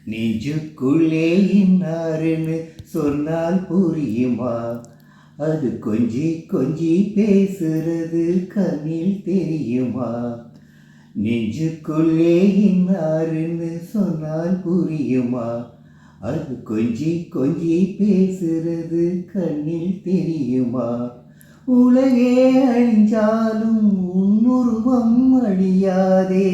நெஞ்சுக்குள்ளே இன்னாருன்னு சொன்னால் புரியுமா? அது கொஞ்சி கொஞ்சி பேசுறது கண்ணில் தெரியுமா? நெஞ்சுக்குள்ளே இன்னாருன்னு சொன்னால் புரியுமா? அது கொஞ்சி கொஞ்சி பேசுறது கண்ணில் தெரியுமா? உலகே அழிஞ்சாலும் உன்னுருவம் அழியாதே,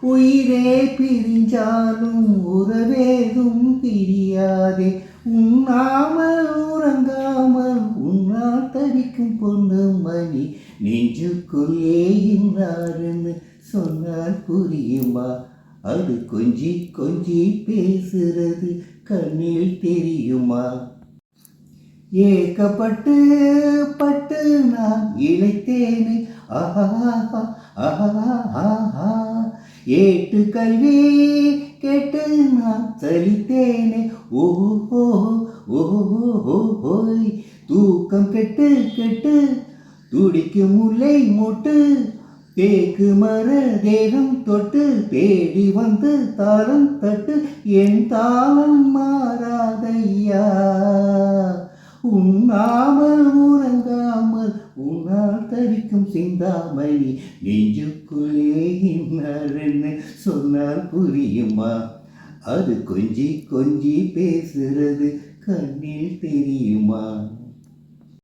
உயிரே பிரிஞ்சாலும் உறவேதும் பிரியாதே. உண்ணாமல் உறங்காமல் உன்னால் தவிக்கும் பொண்ணு மணி, நெஞ்சுக்குள்ளே இன்னாருன்னு சொன்னால் புரியுமா? அது கொஞ்சி கொஞ்சி பேசுறது கண்ணில் தெரியுமா? ஏக்கப்பட்டு பட்டு நான் இழைத்தேனே, ஆஹா ஆஹா. ஏட்டு கல்வி கேட்டு நான் சலித்தேனே, ஓஹோ ஓஹோய். தூக்கம் கெட்டு கெட்டு துடிக்கும் முல்லை மொட்டு, தேக்கு மர தேகம் தொட்டு தேடி வந்து தாளம் தட்டு, என் தாளம் மாறாதையா. உண்ணாமல் உறங்காமல் உன்னால் தவிக்கும் சிந்தாமணி, நெஞ்சுக்குள்ளே இன்னாருன்னு சொன்னால் புரியுமா? அது கொஞ்சி கொஞ்சி பேசுறது கண்ணில் தெரியுமா?